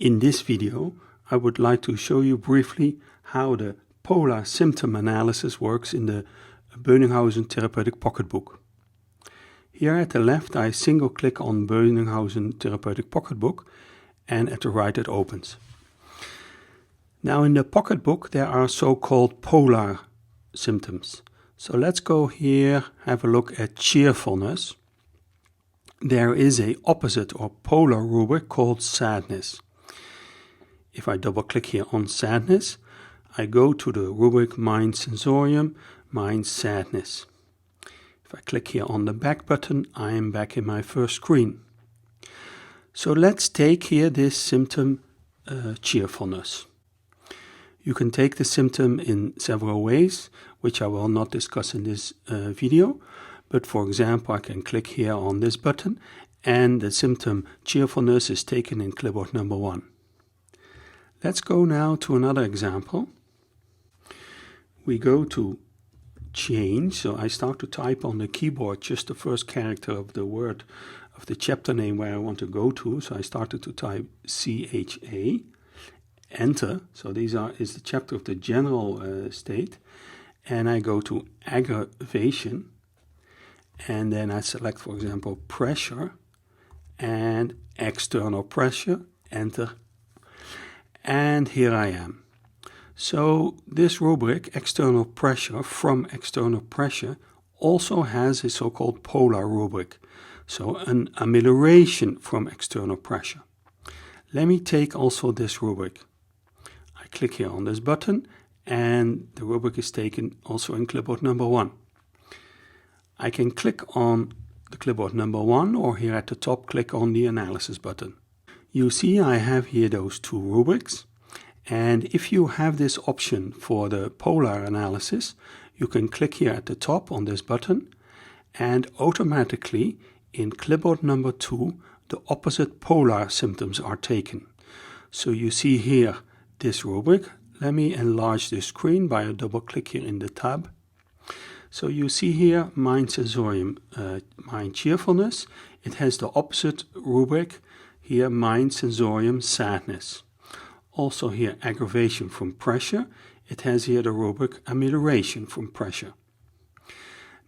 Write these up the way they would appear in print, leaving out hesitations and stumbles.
In this video, I would like to show you briefly how the Polar Symptom Analysis works in the Boenninghausen Therapeutic Pocketbook. Here at the left, I single click on Boenninghausen Therapeutic Pocketbook, and at the right it opens. Now in the Pocketbook there are so-called polar symptoms. So let's go here, have a look at cheerfulness. There is a opposite or polar rubric called sadness. If I double click here on sadness, I go to the rubric Mind Sensorium, Mind Sadness. If I click here on the back button, I am back in my first screen. So let's take here this symptom cheerfulness. You can take the symptom in several ways, which I will not discuss in this video. But for example, I can click here on this button and the symptom cheerfulness is taken in clipboard number 1. Let's go now to another example. We go to change, so I start to type on the keyboard just the first character of the word of the chapter name where I want to go to. So I started to type CHA, enter, so is the chapter of the general state, and I go to aggravation, and then I select, for example, pressure and external pressure, enter. And here I am. So this rubric, external pressure, from external pressure, also has a so-called polar rubric. So an amelioration from external pressure. Let me take also this rubric. I click here on this button and the rubric is taken also in clipboard number 1. I can click on the clipboard number 1 or here at the top click on the analysis button. You see I have here those two rubrics, and if you have this option for the polar analysis, you can click here at the top on this button and automatically in clipboard number 2 the opposite polar symptoms are taken. So you see here this rubric. Let me enlarge this screen by a double click here in the tab. So you see here Mind Sensorium, Mind Cheerfulness. It has the opposite rubric. Here, Mind Sensorium Sadness. Also here, aggravation from pressure. It has here the rubric amelioration from pressure.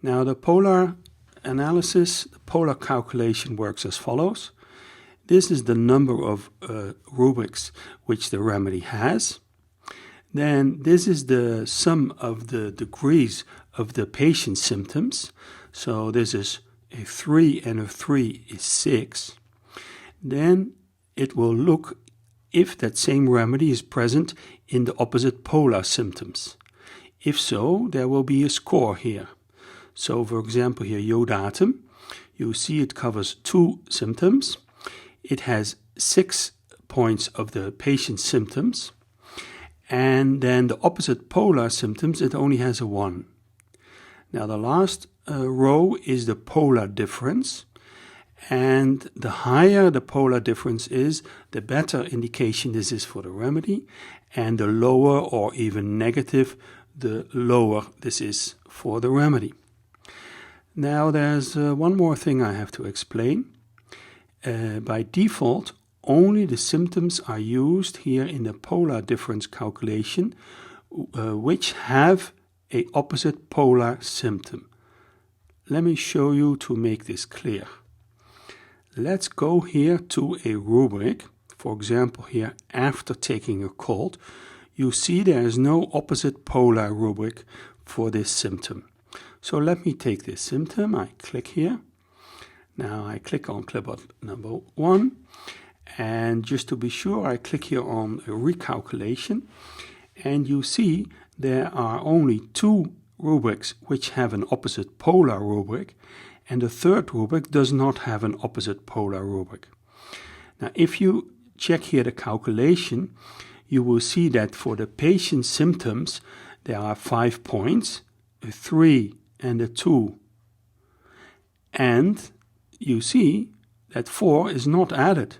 Now the polar analysis, the polar calculation works as follows. This is the number of rubrics which the remedy has. Then this is the sum of the degrees of the patient's symptoms. So this is a 3 and a 3 is 6. Then it will look if that same remedy is present in the opposite polar symptoms. If so, there will be a score here. So for example here, iodatum, you see it covers 2 symptoms. It has 6 points of the patient's symptoms. And then the opposite polar symptoms, it only has a 1. Now the last row is the polar difference. And the higher the polar difference is, the better indication this is for the remedy. And the lower or even negative, the lower this is for the remedy. Now there's one more thing I have to explain. By default, only the symptoms are used here in the polar difference calculation which have an opposite polar symptom. Let me show you to make this clear. Let's go here to a rubric. For example here, after taking a cold, you see there is no opposite polar rubric for this symptom. So let me take this symptom, I click here. Now I click on clipboard number 1. And just to be sure, I click here on a recalculation. And you see there are only 2 rubrics which have an opposite polar rubric. And the third rubric does not have an opposite polar rubric. Now if you check here the calculation, you will see that for the patient's symptoms there are 5 points, a 3 and a 2. And you see that 4 is not added.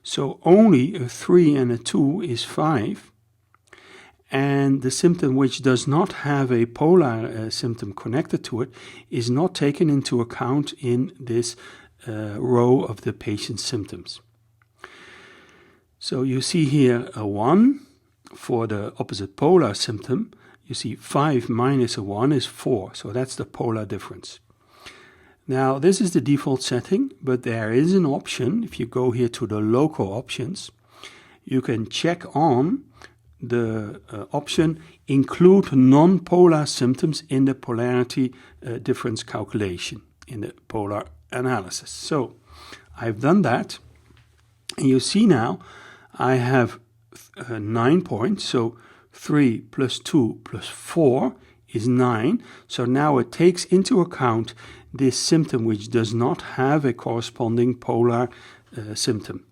So only a 3 and a 2 is 5. And the symptom which does not have a polar symptom connected to it is not taken into account in this row of the patient's symptoms. So you see here a 1 for the opposite polar symptom. You see 5 minus a 1 is 4, so that's the polar difference. Now this is the default setting, but there is an option. If you go here to the local options, you can check on the option include non-polar symptoms in the polarity difference calculation in the polar analysis. So I've done that, and you see now I have 9 points, so 3 plus 2 plus 4 is 9. So now it takes into account this symptom which does not have a corresponding polar symptom.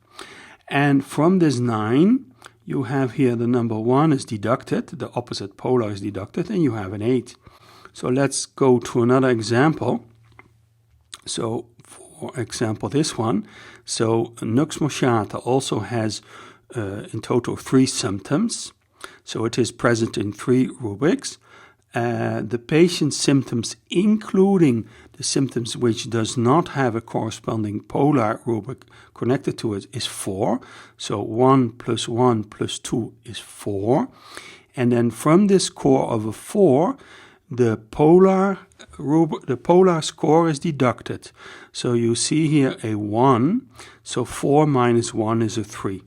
And from this 9, you have here the number 1 is deducted, the opposite polar is deducted, and you have an 8. So let's go to another example. So for example, this one. So Nux moschata also has in total 3 symptoms. So it is present in 3 rubrics. The patient's symptoms, including the symptoms which does not have a corresponding polar rubric connected to it, is 4. So 1 plus 1 plus 2 is 4. And then from this score of a 4, the polar score is deducted. So you see here a 1. So 4 minus 1 is a 3.